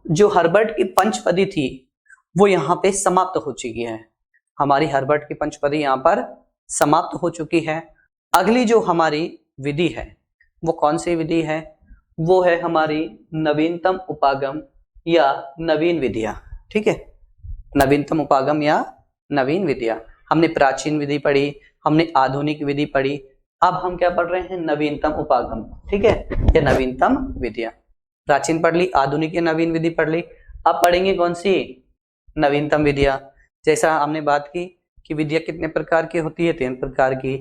जो हर्बर्ट की पंचपदी थी वो यहाँ पे समाप्त हो चुकी है। हमारी हर्बर्ट की पंचपदी यहाँ पर समाप्त हो चुकी है। अगली जो हमारी विधि है वो कौन सी विधि है? वो है हमारी नवीनतम उपागम या नवीन विधियां। ठीक है, नवीनतम उपागम या नवीन विधियां। हमने प्राचीन विधि पढ़ी, हमने आधुनिक विधि पढ़ी, अब हम क्या पढ़ रहे हैं? नवीनतम उपागम। ठीक है, या नवीनतम विधियां। प्राचीन पढ़ ली, आधुनिक या नवीन विधि पढ़ ली, अब पढ़ेंगे कौन सी? नवीनतम विधियां। जैसा हमने बात की कि विधियां कितने प्रकार की होती है? 3 प्रकार की,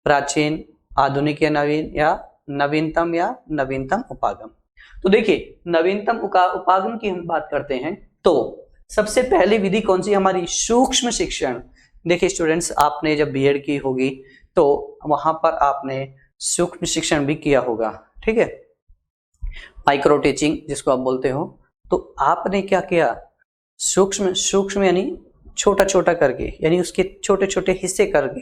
प्राचीन, आधुनिक या नवीन, या नवीनतम या नवीनतम उपागम। तो देखिए, नवीनतम उपागम की हम बात करते हैं तो सबसे पहली विधि कौन सी? हमारी सूक्ष्म शिक्षण। देखिए स्टूडेंट्स, आपने जब बीएड की होगी तो वहां पर आपने सूक्ष्म शिक्षण भी किया होगा। ठीक है, माइक्रो टीचिंग जिसको आप बोलते हो। तो आपने क्या किया? सूक्ष्म सूक्ष्म यानी छोटा छोटा करके, यानी उसके छोटे छोटे हिस्से करके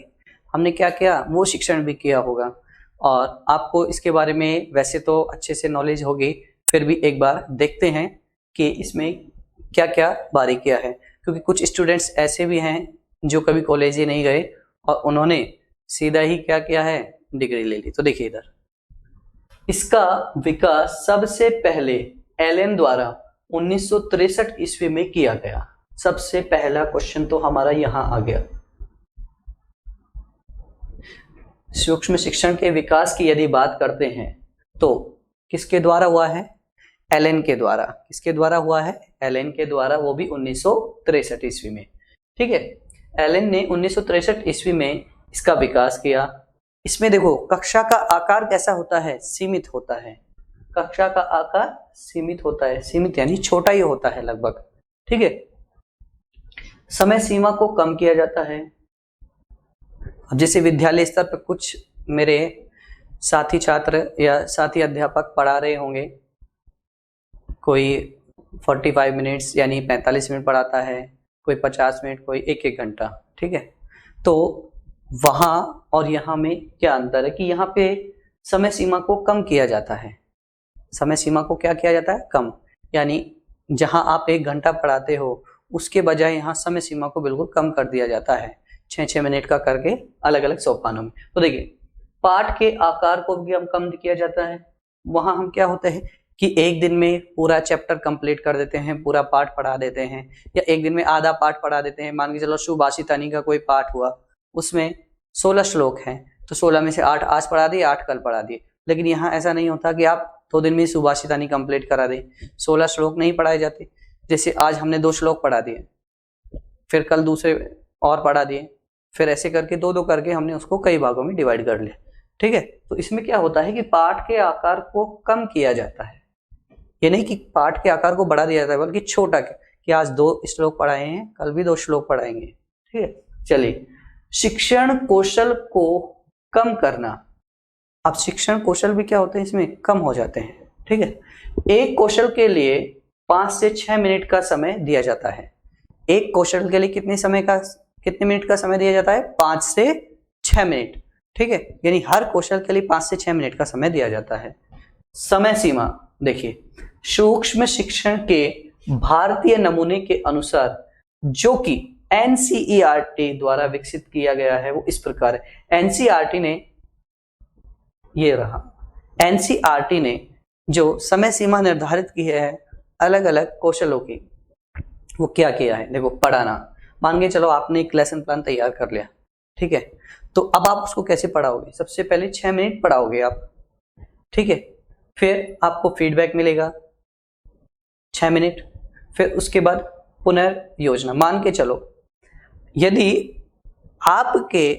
हमने क्या किया? वो शिक्षण भी किया होगा। और आपको इसके बारे में वैसे तो अच्छे से नॉलेज होगी, फिर भी एक बार देखते हैं कि इसमें क्या क्या बारीकियां है, क्योंकि कुछ स्टूडेंट्स ऐसे भी हैं जो कभी कॉलेज ही नहीं गए और उन्होंने सीधा ही क्या किया है? डिग्री ले ली। तो देखिए इधर, इसका विकास सबसे पहले एलन द्वारा 1963 ईस्वी में किया गया। सबसे पहला क्वेश्चन तो हमारा यहां आ गया। सूक्ष्म शिक्षण के विकास की यदि बात करते हैं तो किसके द्वारा हुआ है? एलन के द्वारा। किसके द्वारा हुआ है? एलन के द्वारा, वो भी 1963 ईस्वी में। ठीक है, एलन ने 1963 ईस्वी में इसका विकास किया। इसमें देखो, कक्षा का आकार कैसा होता है? सीमित होता है। कक्षा का आकार सीमित होता है, सीमित यानी छोटा ही होता है लगभग। ठीक है, समय सीमा को कम किया जाता है। अब जैसे विद्यालय स्तर पर कुछ मेरे साथी छात्र या साथी अध्यापक पढ़ा रहे होंगे, कोई 45 मिनट्स यानी 45 मिनट पढ़ाता है, कोई 50 मिनट, कोई 1-1 घंटा। ठीक है, तो वहां और यहाँ में क्या अंतर है कि यहाँ पे समय सीमा को कम किया जाता है। समय सीमा को क्या किया जाता है? कम। यानी जहां आप 1 घंटा पढ़ाते हो उसके बजाय यहाँ समय सीमा को बिल्कुल कम कर दिया जाता है, 6-6 मिनट का करके अलग अलग सोपानों में। तो देखिए, पाठ के आकार को भी हम कम किया जाता है। वहां हम क्या होता है कि एक दिन में पूरा चैप्टर कंप्लीट कर देते हैं, पूरा पाठ पढ़ा देते हैं, या एक दिन में आधा पाठ पढ़ा देते हैं। मान के चलो सुभाषितानी का कोई पाठ हुआ, उसमें 16 श्लोक हैं, तो 16 में से 8 आज पढ़ा दिए, 8 कल पढ़ा दिए। लेकिन यहाँ ऐसा नहीं होता कि आप 2 दिन में सुभाषितानी कंप्लीट करा दें। 16 श्लोक नहीं पढ़ाए जाते। जैसे आज हमने 2 श्लोक पढ़ा दिए, फिर कल दूसरे और पढ़ा दिए, फिर ऐसे करके 2-2 करके हमने उसको कई भागों में डिवाइड कर लिया। ठीक है, तो इसमें क्या होता है कि पाठ के आकार को कम किया जाता है। ये नहीं कि पाठ के आकार को बढ़ा दिया जाता है, बल्कि छोटा, कि आज 2 श्लोक पढ़ाए हैं, कल भी 2 श्लोक पढ़ाएंगे। ठीक है, चलिए, शिक्षण कौशल को कम करना। अब शिक्षण कौशल भी क्या होते हैं? इसमें कम हो जाते हैं। ठीक है, एक कौशल के लिए 5 से 6 मिनट का समय दिया जाता है। एक कौशल के लिए कितने मिनट का समय दिया जाता है? 5 से 6 मिनट। ठीक है, यानी हर कौशल के लिए 5 से 6 मिनट का समय दिया जाता है। समय सीमा देखिए, सूक्ष्म शिक्षण के भारतीय नमूने के अनुसार, जो कि एनसीईआरटी द्वारा विकसित किया गया है, वो इस प्रकार है। एनसीईआरटी ने, ये रहा, एनसीईआरटी ने जो समय सीमा निर्धारित की है अलग अलग कौशलों की, वो क्या किया है? देखो, पढ़ाना। मान के चलो आपने एक लेसन प्लान तैयार कर लिया। ठीक है, तो अब आप उसको कैसे पढ़ाओगे? सबसे पहले 6 मिनट पढ़ाओगे आप। ठीक है, फिर आपको फीडबैक मिलेगा 6 मिनट, फिर उसके बाद पुनर्योजना। मान के चलो यदि आपके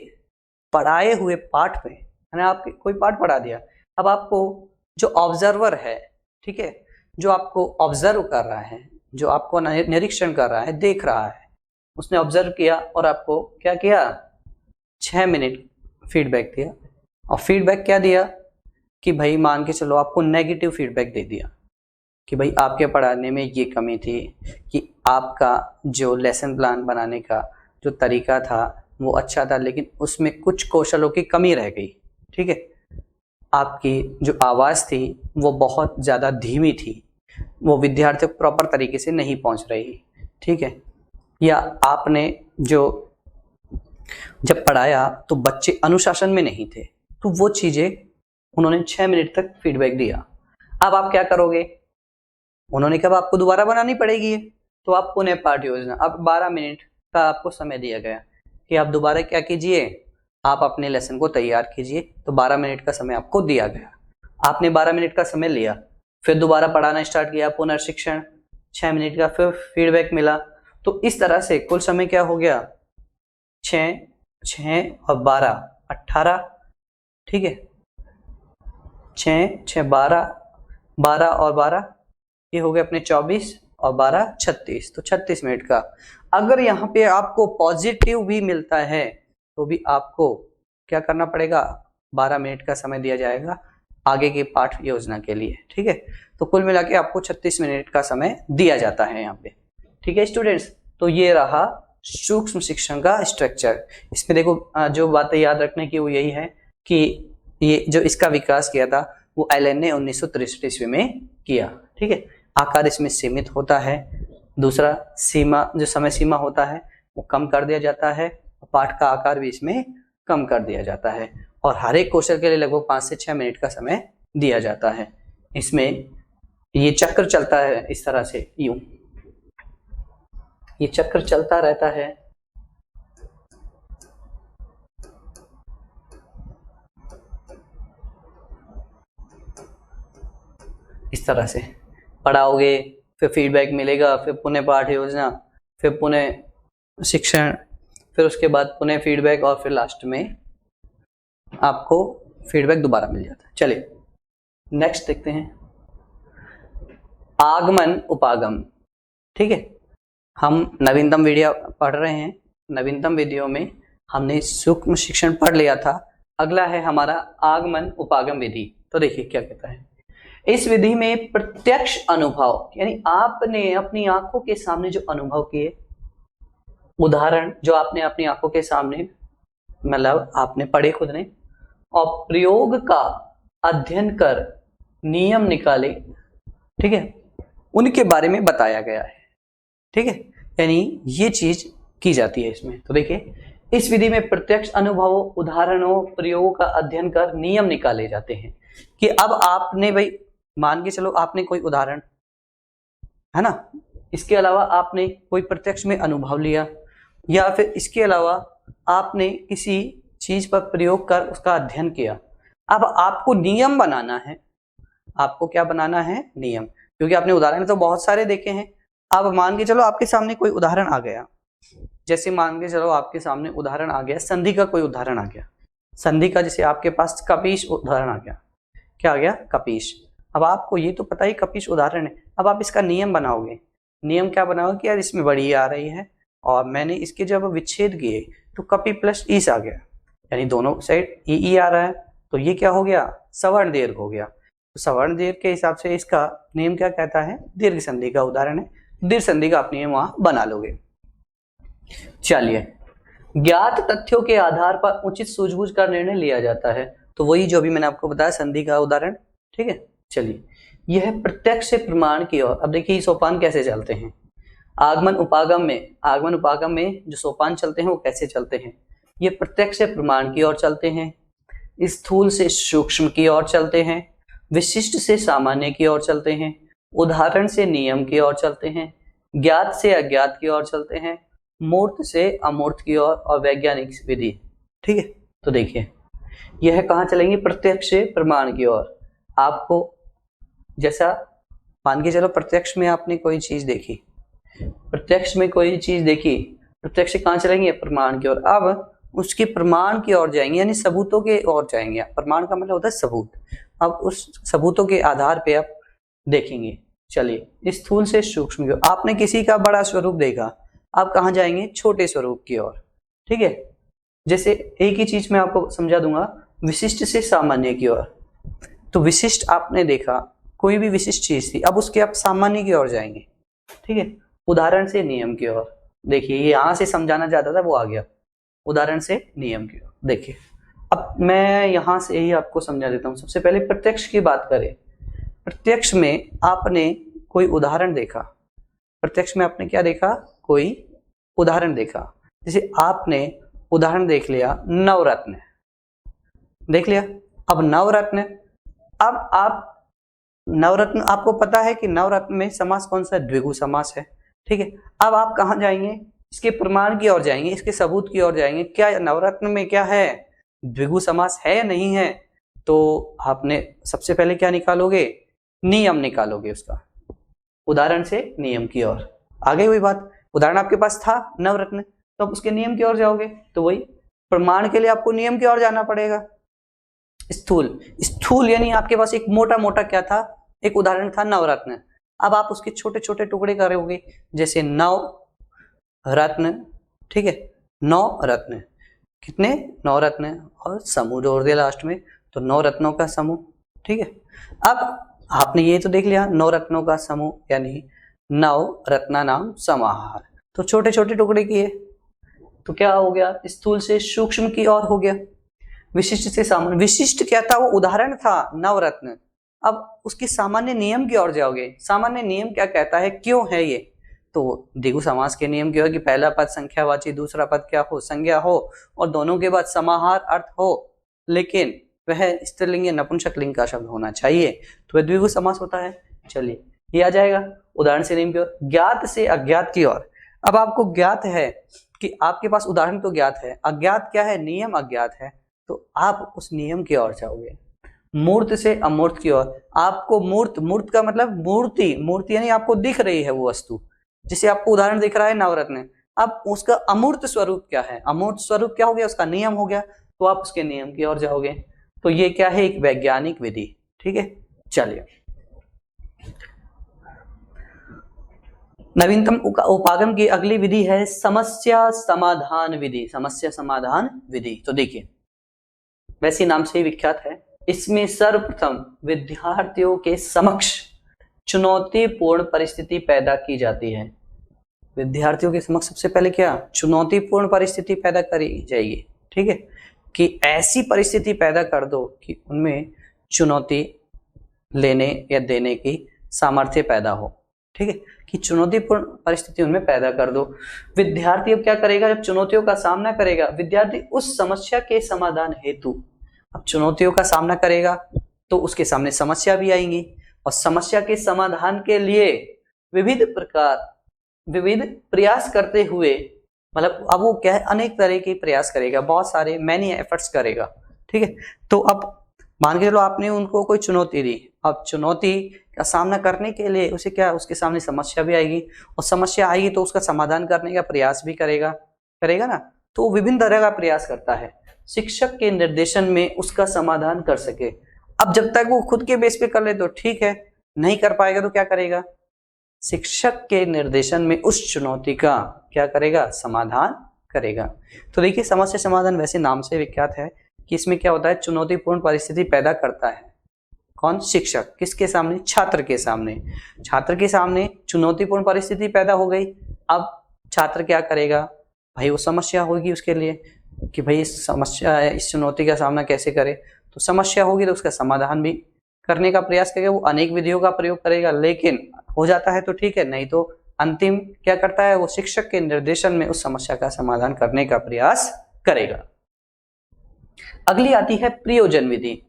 पढ़ाए हुए पाठ में, मैंने आपके कोई पाठ पढ़ा दिया, अब आपको जो ऑब्जर्वर है, ठीक है, जो आपको ऑब्जर्व कर रहा है, जो आपको निरीक्षण कर रहा है, देख रहा है, उसने ऑब्जर्व किया और आपको क्या किया? 6 मिनट फीडबैक दिया। और फीडबैक क्या दिया कि भाई मान के चलो आपको नेगेटिव फीडबैक दे दिया कि भाई आपके पढ़ाने में ये कमी थी, कि आपका जो लेसन प्लान बनाने का जो तरीका था वो अच्छा था, लेकिन उसमें कुछ कौशलों की कमी रह गई। ठीक है, आपकी जो आवाज़ थी वो बहुत ज़्यादा धीमी थी, वो विद्यार्थी को प्रॉपर तरीके से नहीं पहुंच रही, ठीक है, या आपने जो जब पढ़ाया तो बच्चे अनुशासन में नहीं थे, तो वो चीजें उन्होंने 6 मिनट तक फीडबैक दिया। अब आप क्या करोगे, उन्होंने कहा आपको दोबारा बनानी पड़ेगी, तो आप पुनः पाठ योजना, अब 12 मिनट का आपको समय दिया गया कि आप दोबारा क्या कीजिए, आप अपने लेसन को तैयार कीजिए। तो 12 मिनट का समय आपको दिया गया, आपने 12 मिनट का समय लिया, फिर दोबारा पढ़ाना स्टार्ट किया, पुनर्शिक्षण 6 मिनट का, फिर फीडबैक मिला। तो इस तरह से कुल समय क्या हो गया, 6 और 12 18, ठीक है, 6 12 और 12 ये हो गए अपने 24 और 12 36, तो 36 मिनट का। अगर यहाँ पे आपको पॉजिटिव भी मिलता है तो भी आपको क्या करना पड़ेगा, 12 मिनट का समय दिया जाएगा आगे की पाठ योजना के लिए, ठीक है। तो कुल मिला के आपको 36 मिनट का समय दिया जाता है यहाँ पे, ठीक है स्टूडेंट्स। तो ये रहा सूक्ष्म शिक्षण का स्ट्रक्चर। इसमें देखो जो बातें याद रखने की वो यही है कि ये जो इसका विकास किया था वो एलन ने 1963 ईस्वी में किया, ठीक है। आकार इसमें सीमित होता है, दूसरा सीमा जो समय सीमा होता है वो कम कर दिया जाता है, पाठ का आकार भी इसमें कम कर दिया जाता है, और हर एक क्वेश्चन के लिए लगभग 5 से 6 मिनट का समय दिया जाता है। इसमें ये चक्र चलता है इस तरह से, यूं ये चक्र चलता रहता है, इस तरह से पढ़ाओगे, फिर फीडबैक मिलेगा, फिर पुनः पाठ योजना, फिर पुनः शिक्षण, फिर उसके बाद पुनः फीडबैक, और फिर लास्ट में आपको फीडबैक दोबारा मिल जाता है। चलिए नेक्स्ट देखते हैं, आगमन उपागम, ठीक है। हम नवीनतम वीडियो पढ़ रहे हैं, नवीनतम वीडियो में हमने सूक्ष्म शिक्षण पढ़ लिया था, अगला है हमारा आगमन उपागम विधि। तो देखिए क्या कहता है, इस विधि में प्रत्यक्ष अनुभव, यानी आपने अपनी आंखों के सामने जो अनुभव किए, उदाहरण जो आपने अपनी आंखों के सामने मतलब आपने पढ़े खुद ने, और प्रयोग का अध्ययन कर नियम निकाले, ठीक है, उनके बारे में बताया गया है, ठीक है, यानी ये चीज की जाती है इसमें। तो देखिए इस विधि में प्रत्यक्ष अनुभवों, उदाहरणों, प्रयोगों का अध्ययन कर नियम निकाले जाते हैं कि अब आपने भाई मान के चलो आपने कोई उदाहरण है ना, इसके अलावा आपने कोई प्रत्यक्ष में अनुभव लिया, या फिर इसके अलावा आपने किसी चीज पर प्रयोग कर उसका अध्ययन किया। अब आपको नियम बनाना है, आपको क्या बनाना है, नियम, क्योंकि आपने उदाहरण तो बहुत सारे देखे हैं। अब मान के चलो आपके सामने कोई उदाहरण आ गया, जैसे मान के चलो आपके सामने उदाहरण आ गया संधि का, कोई उदाहरण आ गया संधि का, जैसे आपके पास कपीश उदाहरण आ गया, क्या आ गया, कपीश। अब आपको ये तो पता ही कपीश उदाहरण है, अब आप इसका नियम बनाओगे। नियम क्या बनाओगे कि यार इसमें बड़ी आ रही है और मैंने इसके जब विच्छेद किए तो कपी प्लस ईस आ गया, यानी दोनों साइड ई आ रहा है, तो ये क्या हो गया, सवर्ण दीर्घ हो गया। तो सवर्ण दीर्घ के हिसाब से इसका नियम क्या कहता है, दीर्घ संधि का उदाहरण है, दीर्घ संधि का आप नियम वहां बना लोगे। चलिए, ज्ञात तथ्यों के आधार पर उचित सूझबूझ का निर्णय लिया जाता है, तो वही जो भी मैंने आपको बताया संधि का उदाहरण, ठीक है। चलिए, यह प्रत्यक्ष से प्रमाण की ओर, अब देखिए सोपान कैसे चलते हैं, आगमन उपागम में जो सोपान चलते हैं वो कैसे चलते हैं, ये प्रत्यक्ष से प्रमाण की ओर चलते हैं, स्थूल से सूक्ष्म की ओर चलते हैं, विशिष्ट से सामान्य की ओर चलते हैं, उदाहरण से नियम की ओर चलते हैं, ज्ञात से अज्ञात की ओर चलते हैं, मूर्त से अमूर्त की ओर, और वैज्ञानिक विधि, ठीक है। तो देखिए यह कहाँ चलेंगे, प्रत्यक्ष से प्रमाण की ओर। आपको जैसा मान के चलो प्रत्यक्ष में आपने कोई चीज देखी, प्रत्यक्ष में कोई चीज देखी, प्रत्यक्ष से कहाँ चलेंगे, प्रमाण की ओर। अब उसके प्रमाण की ओर जाएंगे, यानी सबूतों के ओर जाएंगे। प्रमाण का मतलब होता है सबूत, अब उस सबूतों के आधार पे आप देखेंगे। चलिए, स्थूल से सूक्ष्म की ओर, आपने किसी का बड़ा स्वरूप देखा, आप कहाँ जाएंगे, छोटे स्वरूप की ओर, ठीक है। जैसे एक ही चीज मैं आपको समझा दूंगा, विशिष्ट से सामान्य की ओर, तो विशिष्ट आपने देखा, कोई भी विशिष्ट चीज थी, अब उसके आप सामान्य की ओर जाएंगे, ठीक है। उदाहरण से नियम की ओर, देखिए ये यहां से समझाना चाहता था वो आ गया, उदाहरण से नियम की ओर। देखिए अब मैं यहां से ही आपको समझा देता हूं। सबसे पहले प्रत्यक्ष की बात करें, प्रत्यक्ष में आपने कोई उदाहरण देखा, प्रत्यक्ष में आपने क्या देखा, कोई उदाहरण देखा। जैसे आपने उदाहरण देख लिया नवरत्न, देख लिया। अब नवरत्न, अब आप नवरत्न, आपको पता है कि नवरत्न में समास कौन सा है, द्विगु समास है, ठीक है। अब आप कहां जाएंगे, इसके प्रमाण की ओर जाएंगे, इसके सबूत की ओर जाएंगे, क्या नवरत्न में क्या है, द्विगु समास है या नहीं है। तो आपने सबसे पहले क्या निकालोगे, नियम निकालोगे उसका, उदाहरण से नियम की ओर। आगे हुई बात, उदाहरण आपके पास था नवरत्न, तो आप उसके नियम की ओर जाओगे, तो वही प्रमाण के लिए आपको नियम की ओर जाना पड़ेगा। स्थूल, स्थूल यानी आपके पास एक मोटा मोटा क्या था, एक उदाहरण था नवरत्न। अब आप उसके छोटे छोटे टुकड़े करोगे, जैसे नव रत्न, ठीक है, 9 रत्न, कितने, 9 रत्न, और समूह जोड़ दिया लास्ट में, तो 9 रत्नों का समूह, ठीक है। अब आपने ये तो देख लिया 9 रत्नों का समूह, यानी नव रत्ना नाम समाहार, तो छोटे छोटे टुकड़े किए, तो क्या हो गया, स्थूल से सूक्ष्म की ओर हो गया। विशिष्ट से सामान्य, विशिष्ट क्या था, वो उदाहरण था नवरत्न। अब उसकी सामान्य नियम की ओर जाओगे, सामान्य नियम क्या कहता है, क्यों है ये, तो द्विगु समास के नियम क्या है कि पहला पद संख्यावाची, दूसरा पद क्या हो, संज्ञा हो, और दोनों के बाद समाहार अर्थ हो, लेकिन वह स्त्रीलिंग या नपुंसकलिंग का शब्द होना चाहिए, तो वह द्विगु समास होता है। चलिए ये आ जाएगा उदाहरण से नियम की ओर। ज्ञात से अज्ञात की ओर, अब आपको ज्ञात है कि आपके पास उदाहरण तो ज्ञात है, अज्ञात क्या है, नियम अज्ञात है, तो आप उस नियम की ओर जाओगे। मूर्त से अमूर्त की ओर, आपको मूर्त, मूर्त का मतलब मूर्ति, मूर्ति यानी आपको दिख रही है वो वस्तु, जिसे आपको उदाहरण दिख रहा है नवरत्न। अब उसका अमूर्त स्वरूप क्या है, अमूर्त स्वरूप क्या हो गया, उसका नियम हो गया, तो आप उसके नियम की ओर जाओगे। तो ये क्या है, एक वैज्ञानिक विधि, ठीक है। चलिए नवीनतम उपागम की अगली विधि है समस्या समाधान विधि, समस्या समाधान विधि। तो देखिए वैसे नाम से ही विख्यात है, इसमें सर्वप्रथम विद्यार्थियों के समक्ष चुनौतीपूर्ण परिस्थिति पैदा की जाती है। विद्यार्थियों के समक्ष सबसे पहले क्या, चुनौतीपूर्ण परिस्थिति पैदा करी जाएगी, ठीक है, कि ऐसी परिस्थिति पैदा कर दो कि उनमें चुनौती लेने या देने की सामर्थ्य पैदा हो, ठीक है, कि चुनौतीपूर्ण परिस्थिति उनमें पैदा कर दो। विद्यार्थी अब क्या करेगा, जब चुनौतियों का सामना करेगा, विद्यार्थी उस समस्या के समाधान हेतु, अब चुनौतियों का सामना करेगा तो उसके सामने समस्या भी आएंगी, और समस्या के समाधान के लिए विविध प्रयास करते हुए, मतलब अब वो क्या है, अनेक तरह के प्रयास करेगा, बहुत सारे मैनी एफर्ट्स करेगा, ठीक है। तो अब मान के चलो आपने उनको कोई चुनौती दी, अब चुनौती का सामना करने के लिए उसे क्या, उसके सामने समस्या भी आएगी, और समस्या आएगी तो उसका समाधान करने का प्रयास भी करेगा ना, तो विभिन्न तरह का प्रयास करता है, शिक्षक के निर्देशन में उसका समाधान कर सके। अब जब तक वो खुद के बेस पे कर ले तो ठीक है, नहीं कर पाएगा तो क्या करेगा, शिक्षक के निर्देशन में उस चुनौती का क्या करेगा, समाधान करेगा। तो देखिए समस्या समाधान वैसे नाम से विख्यात है कि इसमें क्या होता है, चुनौतीपूर्ण परिस्थिति पैदा करता है कौन, शिक्षक, किसके सामने, छात्र के सामने। छात्र के सामने चुनौतीपूर्ण परिस्थिति पैदा हो गई, अब छात्र क्या करेगा भाई, वो समस्या होगी उसके लिए कि भाई इस समस्या, इस चुनौती का सामना कैसे करे, तो समस्या होगी तो उसका समाधान भी करने का प्रयास करेगा, वो अनेक विधियों का प्रयोग करेगा, लेकिन हो जाता है तो ठीक है, नहीं तो अंतिम क्या करता है, वो शिक्षक के निर्देशन में उस समस्या का समाधान करने का प्रयास करेगा। अगली आती है प्रयोजन विधि।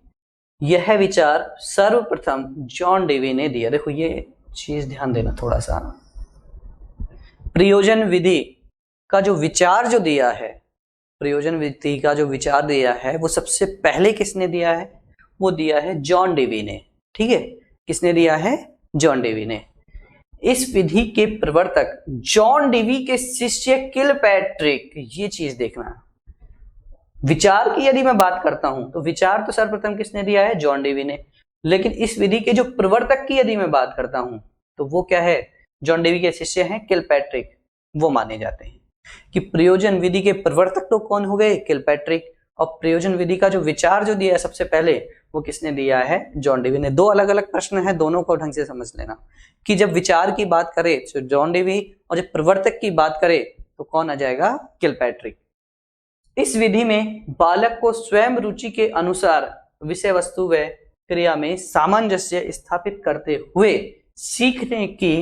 यह विचार सर्वप्रथम जॉन डेवी ने दिया। देखो ये चीज ध्यान देना थोड़ा सा, प्रयोजन विधि का जो विचार जो दिया है, प्रयोजन विधि का जो विचार दिया है वो सबसे पहले किसने दिया है, वो दिया है जॉन डेवी ने, ठीक है। किसने दिया है, जॉन डेवी ने। इस विधि के प्रवर्तक जॉन डेवी के शिष्य किलपैट्रिक, ये चीज देखना, विचार की यदि मैं बात करता हूं तो विचार तो सर्वप्रथम किसने दिया है, जॉन डेवी ने, लेकिन इस विधि के जो प्रवर्तक की यदि मैं बात करता हूं तो वो क्या है, जॉन डेवी के शिष्य हैं किलपैट्रिक, वो माने जाते हैं कि प्रयोजन विधि के प्रवर्तक तो कौन हो गए, किलपैट्रिक, और प्रयोजन विधि का जो विचार जो दिया है सबसे पहले वो किसने दिया है, जॉन डेवी ने। दो अलग अलग प्रश्न है, दोनों को ढंग से समझ लेना कि जब विचार की बात करें तो जॉन डेवी, और जब प्रवर्तक की बात करें तो कौन आ जाएगा, किलपैट्रिक। इस विधि में बालक को स्वयं रुचि के अनुसार विषय वस्तु व क्रिया में सामंजस्य स्थापित करते हुए सीखने की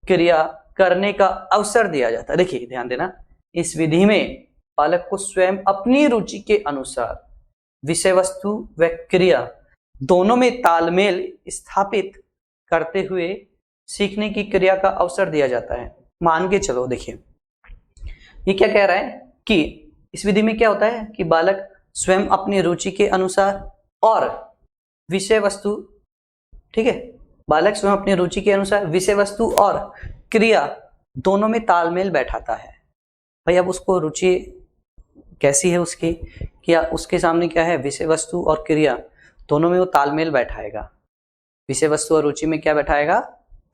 क्रिया करने का अवसर दिया जाता है। देखिए ध्यान देना, इस विधि में बालक को स्वयं अपनी रुचि के अनुसार विषय वस्तु व क्रिया दोनों में तालमेल स्थापित करते हुए सीखने की क्रिया का अवसर दिया जाता है। मान के चलो, देखिए ये क्या कह रहा है कि इस विधि में क्या होता है कि बालक स्वयं अपनी रुचि के अनुसार और विषय वस्तु, ठीक है, बालक स्वयं अपनी रुचि के अनुसार विषय वस्तु और क्रिया दोनों में तालमेल बैठाता है। भाई अब उसको रुचि कैसी है उसकी, क्या उसके सामने क्या है, विषय वस्तु और क्रिया दोनों में वो तालमेल बैठाएगा। विषय वस्तु और रुचि में क्या बैठाएगा,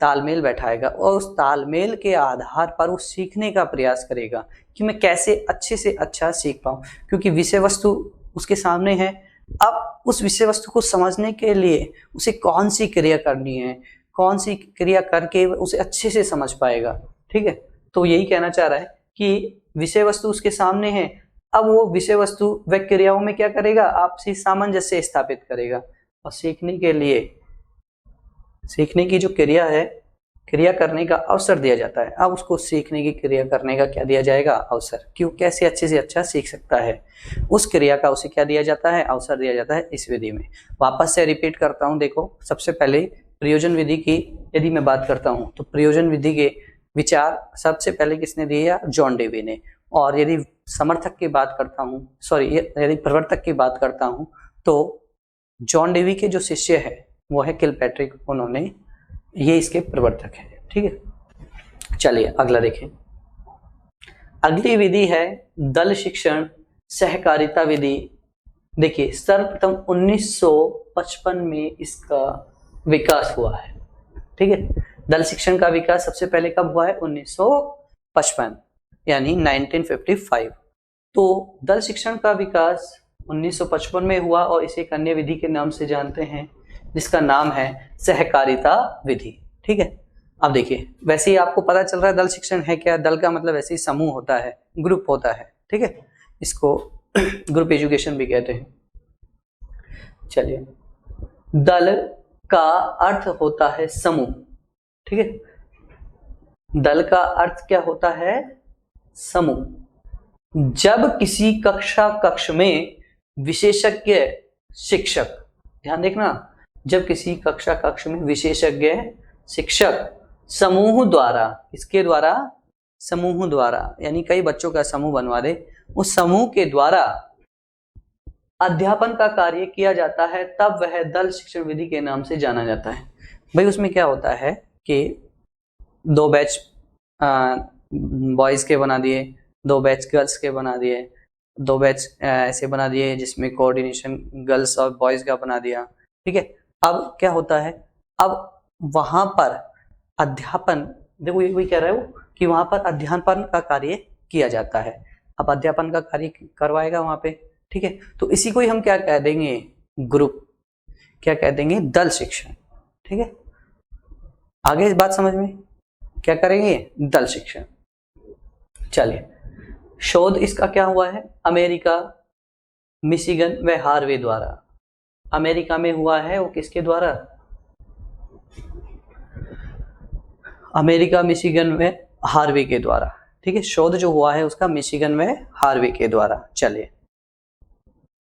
तालमेल बैठाएगा, और उस तालमेल के आधार पर वो सीखने का प्रयास करेगा कि मैं कैसे अच्छे से अच्छा सीख पाऊं, क्योंकि विषय वस्तु उसके सामने है। अब उस विषय वस्तु को समझने के लिए उसे कौन सी क्रिया करनी है, कौन सी क्रिया करके उसे अच्छे से समझ पाएगा। ठीक है, तो यही कहना चाह रहा है कि विषय वस्तु उसके सामने है, अब वो विषय वस्तु व क्रियाओं में क्या करेगा, आपसी सामंजस्य स्थापित करेगा, और सीखने के लिए, सीखने की जो क्रिया है, क्रिया करने का अवसर दिया जाता है। अब उसको सीखने की क्रिया करने का क्या दिया जाएगा, अवसर। क्यों, कैसे अच्छे से अच्छा सीख सकता है, उस क्रिया का उसे क्या दिया जाता है, अवसर दिया जाता है इस विधि में। वापस से रिपीट करता हूं, देखो सबसे पहले प्रयोजन विधि की यदि मैं बात करता हूं तो प्रयोजन विधि के विचार सबसे पहले किसने दिए, जॉन डेवी ने। और यदि समर्थक की बात करता हूं, सॉरी यदि प्रवर्तक की बात करता हूं तो जॉन डेवी के जो शिष्य है वो है किलपैट्रिक, उन्होंने, ये इसके प्रवर्तक है। ठीक है, चलिए अगला देखें। अगली विधि है दल शिक्षण सहकारिता विधि। देखिए सर्वप्रथम 1955 में इसका विकास हुआ है। ठीक है, दल शिक्षण का विकास सबसे पहले कब हुआ है, 1955 यानी 1955। तो दल शिक्षण का विकास 1955 में हुआ और इसे एक अन्य विधि के नाम से जानते हैं जिसका नाम है सहकारिता विधि। ठीक है, अब देखिए वैसे ही आपको पता चल रहा है दल शिक्षण है क्या, दल का मतलब वैसे ही समूह होता है, ग्रुप होता है। ठीक है, इसको ग्रुप एजुकेशन भी कहते हैं। चलिए, दल का अर्थ होता है समूह। ठीक है, दल का अर्थ क्या होता है, समूह। जब किसी कक्ष में विशेषज्ञ शिक्षक, ध्यान देखना, जब किसी कक्ष में विशेषज्ञ शिक्षक समूह द्वारा, इसके द्वारा, समूह द्वारा यानी कई बच्चों का समूह बनवा दे, उस समूह के द्वारा अध्यापन का कार्य किया जाता है, तब वह दल शिक्षण विधि के नाम से जाना जाता है। भाई उसमें क्या होता है कि 2 बैच बॉयज के बना दिए, 2 बैच गर्ल्स के बना दिए, 2 बैच ऐसे बना दिए जिसमें कोऑर्डिनेशन गर्ल्स और बॉयज का बना दिया। ठीक है, अब क्या होता है, अब वहां पर अध्यापन, देखो ये कह रहा है वो कि वहां पर अध्यापन का कार्य किया जाता है। अब अध्यापन का कार्य करवाएगा वहां पे। ठीक है, तो इसी को ही हम क्या कह देंगे, ग्रुप, क्या कह देंगे, दल शिक्षण। ठीक है, आगे इस बात समझ में, क्या करेंगे, दल शिक्षण। चलिए, शोध इसका क्या हुआ है, अमेरिका, मिशिगन व हार्वे द्वारा। अमेरिका में हुआ है वो किसके द्वारा, अमेरिका, मिशिगन में हार्वे के द्वारा। ठीक है, शोध जो हुआ है उसका मिशिगन में हार्वे के द्वारा। चलिए,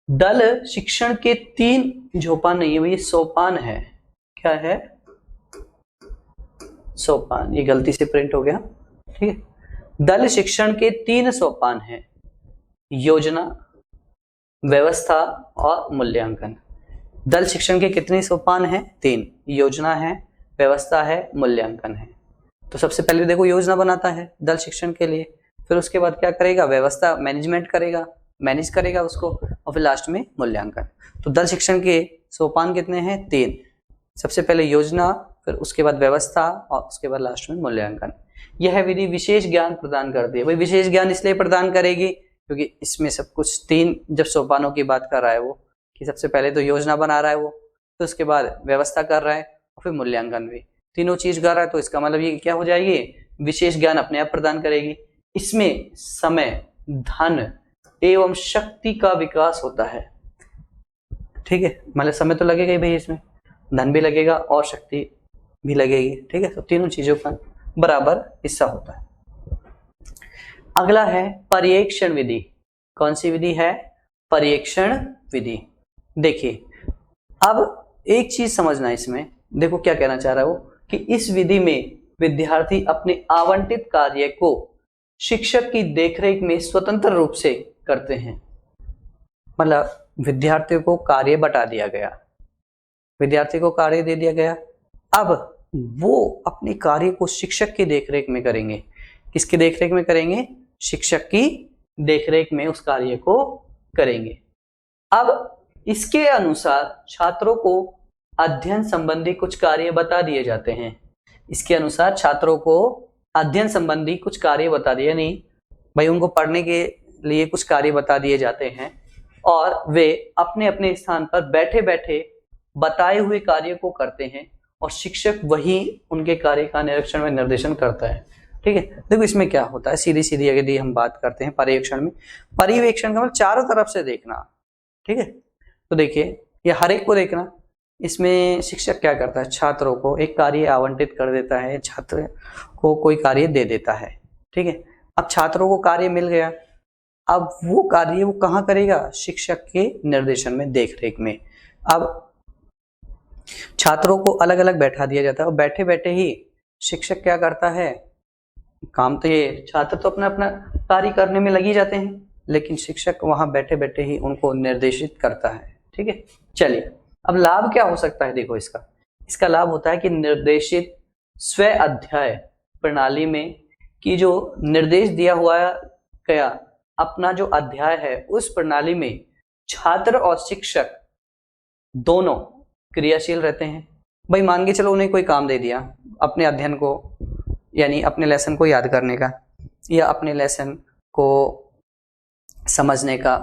दल शिक्षण के 3 झोपान नहीं है, ये सोपान है। क्या है, सोपान, ये गलती से प्रिंट हो गया। ठीक है, दल शिक्षण के 3 सोपान हैं, योजना, व्यवस्था और मूल्यांकन। दल शिक्षण के कितने सोपान हैं, 3, योजना है, व्यवस्था है, मूल्यांकन है। तो सबसे पहले देखो योजना बनाता है दल शिक्षण के लिए, फिर उसके बाद क्या करेगा, व्यवस्था, मैनेजमेंट करेगा, मैनेज करेगा उसको, और फिर लास्ट में मूल्यांकन। तो दल शिक्षण के सोपान कितने हैं, 3। सबसे पहले योजना, फिर उसके बाद व्यवस्था और उसके बाद लास्ट में मूल्यांकन। यह विधि विशेष ज्ञान प्रदान करती है। भाई विशेष ज्ञान इसलिए प्रदान करेगी क्योंकि इसमें सब कुछ 3 जब सोपानों की बात कर रहा है वो, कि सबसे पहले तो योजना बना रहा है वो, तो उसके बाद व्यवस्था कर रहा है और फिर मूल्यांकन भी, तीनों चीज कर रहा है। तो इसका मतलब ये क्या हो जाएगी, विशेष ज्ञान अपने आप प्रदान करेगी। इसमें समय, धन एवं शक्ति का विकास होता है। ठीक है, मतलब समय तो लगेगा ही भाई, इसमें धन भी लगेगा और शक्ति भी लगेगी, ठीक है। तो तीनों चीजों का बराबर हिस्सा होता है। अगला है पर्यवेक्षण विधि। कौन सी विधि है? पर्यवेक्षण विधि। देखिए अब एक चीज समझना इसमें, देखो क्या कहना चाह रहा है वो, कि इस विधि में विद्यार्थी अपने आवंटित कार्य को शिक्षक की देखरेख में स्वतंत्र रूप से करते हैं। मतलब विद्यार्थियों को कार्य बता दिया गया, विद्यार्थी को कार्य दे दिया गया, अब वो अपने कार्य को शिक्षक की देखरेख में करेंगे। किसकी देखरेख में करेंगे? शिक्षक की देखरेख में उस कार्य को करेंगे। अब इसके अनुसार छात्रों को अध्ययन संबंधी कुछ कार्य बता दिए जाते हैं। इसके अनुसार छात्रों को अध्ययन संबंधी कुछ कार्य बता दिए, यानी भाई उनको पढ़ने के लिए कुछ कार्य बता दिए जाते हैं और वे अपने अपने स्थान पर बैठे बैठे बताए हुए कार्य को करते हैं और शिक्षक वही उनके कार्य का निरीक्षण व निर्देशन करता है। ठीक है, देखो इसमें क्या होता है, सीधी सीधी यदि हम बात करते हैं पर्यवेक्षण में, पर्यवेक्षण का मतलब चारों तरफ से देखना। ठीक है, तो देखिए ये हर एक को देखना। इसमें शिक्षक क्या करता है? छात्रों को एक कार्य आवंटित कर देता है, छात्र को कोई कार्य दे देता है। ठीक है, अब छात्रों को कार्य मिल गया, अब वो कार्य वो कहाँ करेगा? शिक्षक के निर्देशन में, देखरेख में। अब छात्रों को अलग अलग बैठा दिया जाता है और बैठे बैठे ही शिक्षक क्या करता है? काम तो ये छात्र तो अपना अपना कार्य करने में लगी जाते हैं, लेकिन शिक्षक वहां बैठे बैठे ही उनको निर्देशित करता है। ठीक है, चलिए अब लाभ क्या हो सकता है? देखो इसका लाभ होता है कि निर्देशित स्व अध्याय प्रणाली में कि जो निर्देश दिया हुआ गया अपना जो अध्याय है उस प्रणाली में छात्र और शिक्षक दोनों क्रियाशील रहते हैं। भाई मान के चलो उन्हें कोई काम दे दिया अपने अध्ययन को, यानी अपने लेसन को याद करने का या अपने लेसन को समझने का,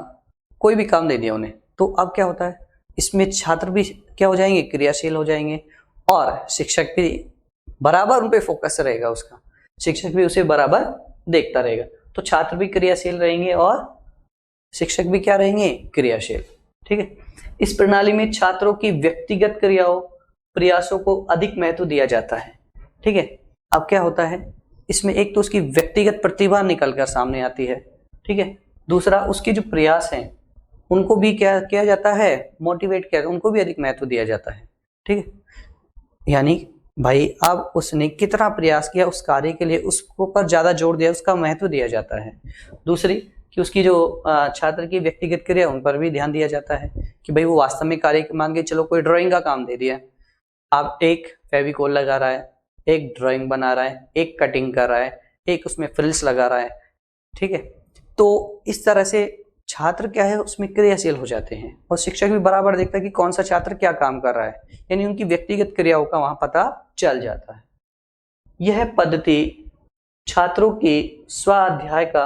कोई भी काम दे दिया उन्हें, तो अब क्या होता है? इसमें छात्र भी क्या हो जाएंगे? क्रियाशील हो जाएंगे और शिक्षक भी बराबर उन पे फोकस रहेगा, उसका शिक्षक भी उसे बराबर देखता रहेगा। तो छात्र भी क्रियाशील रहेंगे और शिक्षक भी क्या रहेंगे? क्रियाशील। ठीक है, इस प्रणाली में छात्रों की व्यक्तिगत क्रियाओं प्रयासों को अधिक महत्व दिया जाता है। ठीक है, अब क्या होता है इसमें? एक तो उसकी व्यक्तिगत प्रतिभा निकल कर सामने आती है। ठीक है, दूसरा उसके जो प्रयास हैं उनको भी क्या किया जाता है? मोटिवेट किया, उनको भी अधिक महत्व दिया जाता है। ठीक है, यानी भाई अब उसने कितना प्रयास किया उस कार्य के लिए, उसको पर ज्यादा जोर दिया, उसका महत्व दिया जाता है। दूसरी कि उसकी जो छात्र की व्यक्तिगत क्रिया उन पर भी ध्यान दिया जाता है कि भाई वो वास्तव में कार्य, मान के चलो कोई ड्राइंग का काम दे दिया, आप एक फेविकोल लगा रहा है, एक ड्राइंग बना रहा है, एक कटिंग कर रहा है, एक उसमें फ्रिल्स लगा रहा है। ठीक है, तो इस तरह से छात्र क्या है उसमें क्रियाशील हो जाते हैं और शिक्षक भी बराबर देखता है कि कौन सा छात्र क्या काम कर रहा है, यानी उनकी व्यक्तिगत क्रियाओं का वहां पता चल जाता है। यह पद्धति छात्रों की स्वाध्याय का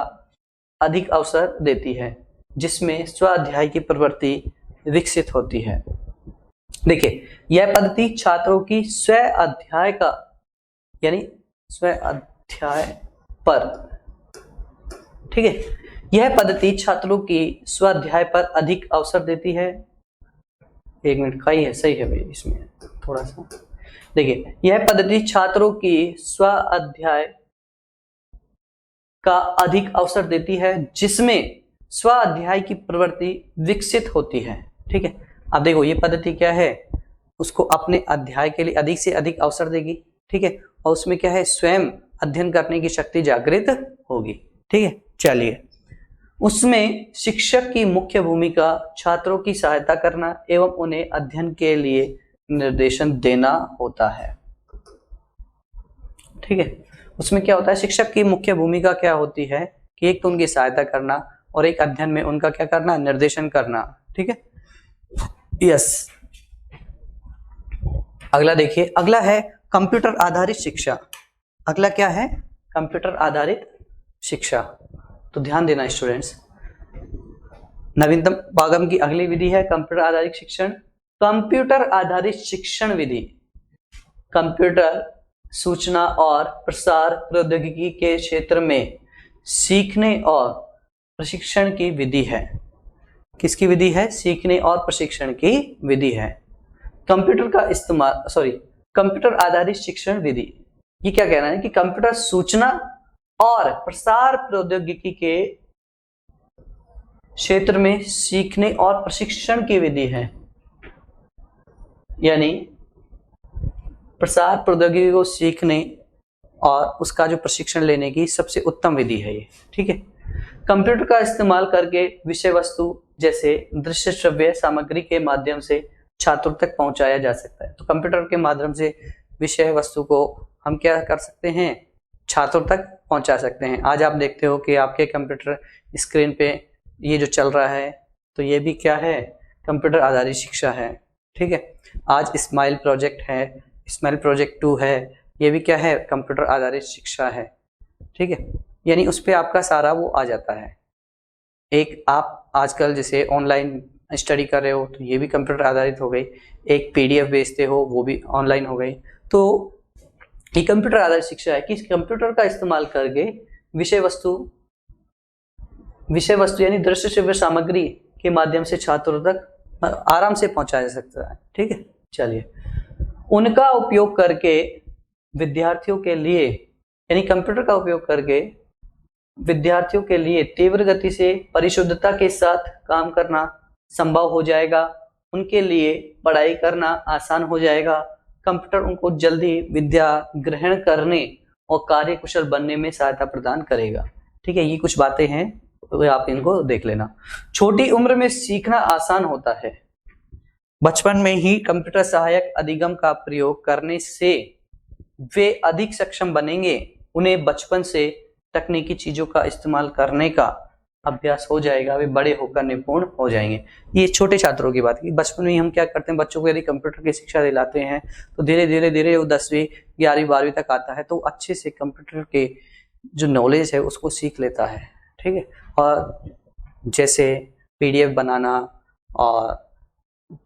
अधिक अवसर देती है, जिसमें स्वाध्याय की प्रवृत्ति विकसित होती है। देखिए यह पद्धति छात्रों की स्व अध्याय का, यानी स्व अध्याय पर, ठीक है, यह पद्धति छात्रों की स्वाध्याय पर अधिक अवसर देती है। एक मिनट का ही है, सही है भाई, इसमें थोड़ा सा देखिए, यह पद्धति छात्रों की स्वाध्याय का अधिक अवसर देती है जिसमें स्वाध्याय की प्रवृत्ति विकसित होती है। ठीक है, अब देखो ये पद्धति क्या है, उसको अपने अध्याय के लिए अधिक से अधिक अवसर देगी। ठीक है, और उसमें क्या है? स्वयं अध्ययन करने की शक्ति जागृत होगी। ठीक है, चलिए उसमें शिक्षक की मुख्य भूमिका छात्रों की सहायता करना एवं उन्हें अध्ययन के लिए निर्देशन देना होता है। ठीक है, उसमें क्या होता है? शिक्षक की मुख्य भूमिका क्या होती है कि एक तो उनकी सहायता करना और एक अध्ययन में उनका क्या करना? निर्देशन करना। ठीक है, यस। अगला देखिए, अगला है कंप्यूटर आधारित शिक्षा। अगला क्या है? कंप्यूटर आधारित शिक्षा। तो ध्यान देना स्टूडेंट्स, नवीनतम पागम की अगली विधि है कंप्यूटर आधारित शिक्षण। कंप्यूटर आधारित शिक्षण विधि कंप्यूटर सूचना और प्रसार प्रौद्योगिकी के क्षेत्र में सीखने और प्रशिक्षण की विधि है। किसकी विधि है? सीखने और प्रशिक्षण की विधि है। कंप्यूटर का इस्तेमाल, कंप्यूटर आधारित शिक्षण विधि, ये क्या कहना है कि कंप्यूटर सूचना और प्रसार प्रौद्योगिकी के क्षेत्र में सीखने और प्रशिक्षण की विधि है। यानी प्रसार प्रौद्योगिकी को सीखने और उसका जो प्रशिक्षण लेने की सबसे उत्तम विधि है ये। ठीक है, कंप्यूटर का इस्तेमाल करके विषय वस्तु जैसे दृश्य श्रव्य सामग्री के माध्यम से छात्रों तक पहुंचाया जा सकता है। तो कंप्यूटर के माध्यम से विषय वस्तु को हम क्या कर सकते हैं, छात्रों तक पहुंचा सकते हैं। आज आप देखते हो कि आपके कंप्यूटर स्क्रीन पे ये जो चल रहा है, तो ये भी क्या है, कंप्यूटर आधारित शिक्षा है। ठीक है, आज स्माइल प्रोजेक्ट है, स्माइल प्रोजेक्ट 2 है, ये भी क्या है, कंप्यूटर आधारित शिक्षा है। ठीक है, यानी उस पर आपका सारा वो आ जाता है। एक आप आजकल जैसे ऑनलाइन स्टडी कर रहे हो तो ये भी कंप्यूटर आधारित हो गई, एक पीडीएफ भेजते हो वो भी ऑनलाइन हो गई। तो ये कंप्यूटर आधारित शिक्षा है कि कंप्यूटर का इस्तेमाल करके विषय वस्तु यानी दृश्य श्रव्य सामग्री के माध्यम से छात्रों तक आराम से पहुंचाया जा सकता है। ठीक है, चलिए, उनका उपयोग करके विद्यार्थियों के लिए, यानी कंप्यूटर का उपयोग करके विद्यार्थियों के लिए तीव्र गति से परिशुद्धता के साथ काम करना संभव हो जाएगा। उनके लिए पढ़ाई करना आसान हो जाएगा। कंप्यूटर उनको जल्दी विद्या ग्रहण करने और कार्यकुशल बनने में सहायता प्रदान करेगा। ठीक है, ये कुछ बातें हैं, तो आप इनको देख लेना। छोटी उम्र में सीखना आसान होता है। बचपन में ही कंप्यूटर सहायक अधिगम का प्रयोग करने से वे अधिक सक्षम बनेंगे। उन्हें बचपन से तकनीकी चीजों का इस्तेमाल करने का अभ्यास हो जाएगा, वे बड़े होकर निपुण हो जाएंगे। ये छोटे छात्रों की बात की। बचपन में हम क्या करते हैं, बच्चों को यदि कंप्यूटर की शिक्षा दिलाते हैं तो धीरे धीरे वो 10वीं 11वीं 12वीं तक आता है तो अच्छे से कंप्यूटर के जो नॉलेज है उसको सीख लेता है। ठीक है, और जैसे पीडीएफ बनाना और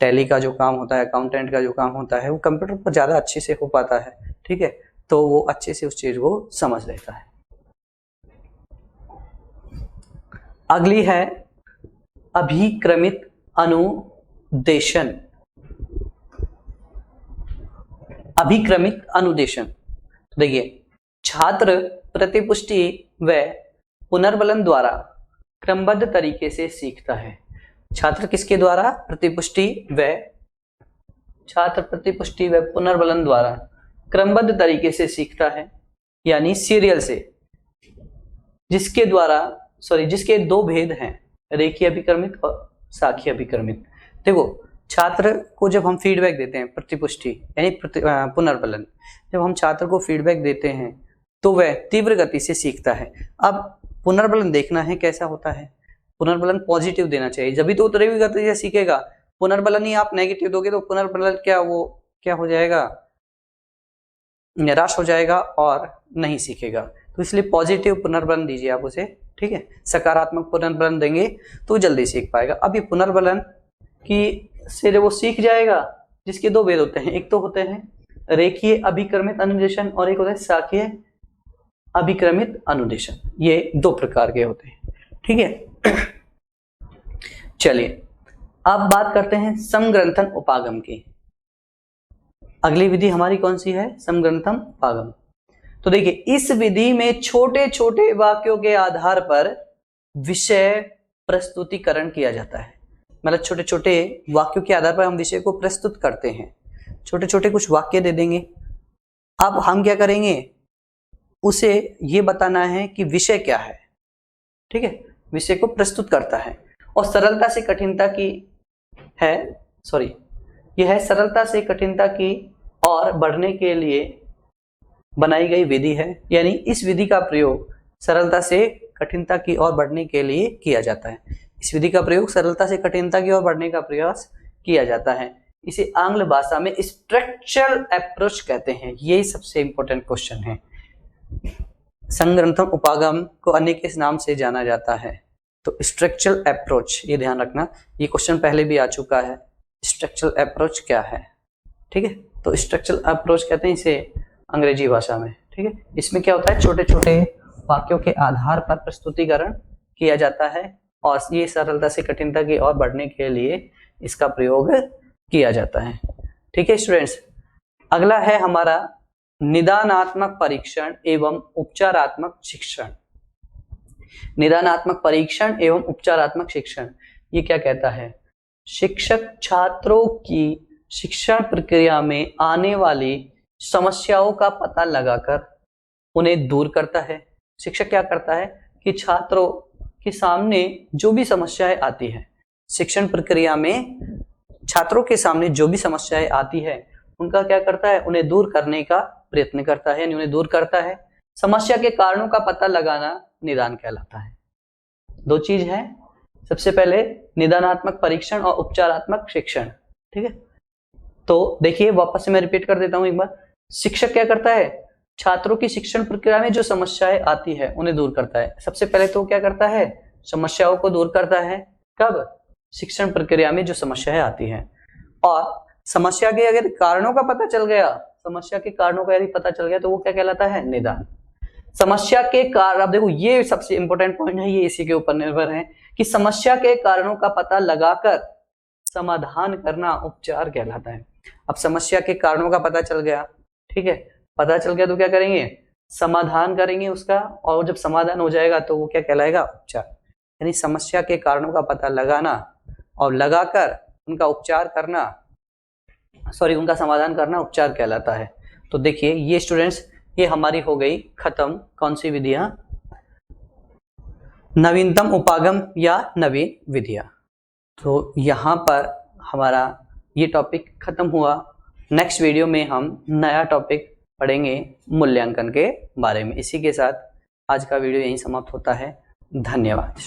टैली का जो काम होता है, अकाउंटेंट का जो काम होता है, वो कंप्यूटर पर ज़्यादा अच्छे से हो पाता है। ठीक है, तो वो अच्छे से उस चीज़ को समझ लेता है। अगली है अभिक्रमित अनुदेशन। अभिक्रमित अनुदेशन, तो देखिए, छात्र प्रतिपुष्टि व पुनर्बलन द्वारा क्रमबद्ध तरीके से सीखता है। छात्र किसके द्वारा, प्रतिपुष्टि व पुनर्बलन द्वारा क्रमबद्ध तरीके से सीखता है, यानी सीरियल से, जिसके दो भेद हैं, रेखीय अभिक्रमित और साखी अभिक्रमित। देखो, छात्र को जब हम फीडबैक देते हैं, प्रतिपुष्टि यानी पुनर्बलन, जब हम छात्र को फीडबैक देते हैं तो वह तीव्र गति से सीखता है। अब पुनर्बलन देखना है कैसा होता है। पुनर्बलन पॉजिटिव देना चाहिए, जब भी तो तीव्र गति से सीखेगा। पुनर्बलन ही आप नेगेटिव दोगे तो पुनर्बलन क्या हो जाएगा, निराश हो जाएगा और नहीं सीखेगा। तो इसलिए पॉजिटिव पुनर्बलन दीजिए आप उसे। ठीक है, सकारात्मक पुनर्बलन देंगे तो जल्दी सीख पाएगा। अब ये पुनर्बलन की से वो सीख जाएगा जिसके दो भेद होते हैं, एक तो होते हैं रेखीय अभिक्रमित अनुदेशन और एक होता है साखीय अभिक्रमित अनुदेशन। ये दो प्रकार के होते हैं। ठीक है, चलिए अब बात करते हैं समग्रंथन उपागम की। अगली विधि हमारी कौन सी है, समग्रंथन उपागम। तो देखिए, इस विधि में छोटे छोटे वाक्यों के आधार पर विषय प्रस्तुतिकरण किया जाता है। मतलब छोटे छोटे वाक्यों के आधार पर हम विषय को प्रस्तुत करते हैं। छोटे छोटे कुछ वाक्य दे देंगे। अब हम क्या करेंगे, उसे ये बताना है कि विषय क्या है। ठीक है, विषय को प्रस्तुत करता है और सरलता से कठिनता की है, यह है सरलता से कठिनता की और बढ़ने के लिए बनाई गई विधि है। यानी इस विधि का प्रयोग सरलता से कठिनता की ओर बढ़ने के लिए किया जाता है। इस विधि का प्रयोग सरलता से कठिनता की ओर बढ़ने का प्रयास किया जाता है। इसे आंग्ल भाषा में स्ट्रक्चरल अप्रोच कहते हैं। यही सबसे इंपॉर्टेंट क्वेश्चन है। समग्रंथन उपागम को अन्य के नाम से जाना जाता है। तो स्ट्रक्चरल अप्रोच, ये ध्यान रखना, ये क्वेश्चन पहले भी आ चुका है। स्ट्रक्चरल अप्रोच क्या है? ठीक है, तो स्ट्रक्चरल अप्रोच कहते हैं इसे अंग्रेजी भाषा में। ठीक है, इसमें क्या होता है, छोटे छोटे वाक्यों के आधार पर प्रस्तुतिकरण किया जाता है और ये सरलता से कठिनता की ओर बढ़ने के लिए इसका प्रयोग किया जाता है। ठीक है स्टूडेंट्स, अगला है हमारा निदानात्मक परीक्षण एवं उपचारात्मक शिक्षण। निदानात्मक परीक्षण एवं उपचारात्मक शिक्षण, ये क्या कहता है? शिक्षक छात्रों की शिक्षण प्रक्रिया में आने वाली समस्याओं का पता लगाकर उन्हें दूर करता है। शिक्षक क्या करता है कि छात्रों के सामने जो भी समस्याएं आती है, शिक्षण प्रक्रिया में छात्रों के सामने जो भी समस्याएं आती है उनका क्या करता है? उन्हें दूर करने का प्रयत्न करता है, उन्हें दूर करता है। समस्या के कारणों का पता लगाना निदान कहलाता है। दो चीज है, सबसे पहले निदानात्मक परीक्षण और उपचारात्मक शिक्षण। ठीक है, तो देखिए वापस से मैं रिपीट कर देता हूं एक बार। शिक्षक क्या करता है? छात्रों की शिक्षण प्रक्रिया में जो समस्याएं आती है उन्हें दूर करता है। सबसे पहले तो क्या करता है? समस्याओं को दूर करता है। कब? शिक्षण प्रक्रिया में जो समस्याएं आती हैं। और समस्या के अगर कारणों का पता चल गया, समस्या के कारणों का यदि पता चल गया तो वो क्या कहलाता है? निदान। समस्या के कारण, अब देखो ये सबसे इंपॉर्टेंट पॉइंट है, ये इसी के ऊपर निर्भर है कि समस्या के कारणों का पता लगाकर समाधान करना उपचार कहलाता है। अब समस्या के कारणों का पता चल गया, ठीक है, पता चल गया तो क्या करेंगे? समाधान करेंगे उसका, और जब समाधान हो जाएगा तो वो क्या कहलाएगा? उपचार। यानी समस्या के कारणों का पता लगाना और लगाकर उनका उपचार करना, उनका समाधान करना उपचार कहलाता है। तो देखिए ये स्टूडेंट्स, ये हमारी हो गई खत्म। कौन सी विधियां? नवीनतम उपागम या नवीन विधियां। तो यहाँ पर हमारा ये टॉपिक खत्म हुआ। नेक्स्ट वीडियो में हम नया टॉपिक पढ़ेंगे मूल्यांकन के बारे में। इसी के साथ आज का वीडियो यहीं समाप्त होता है। धन्यवाद।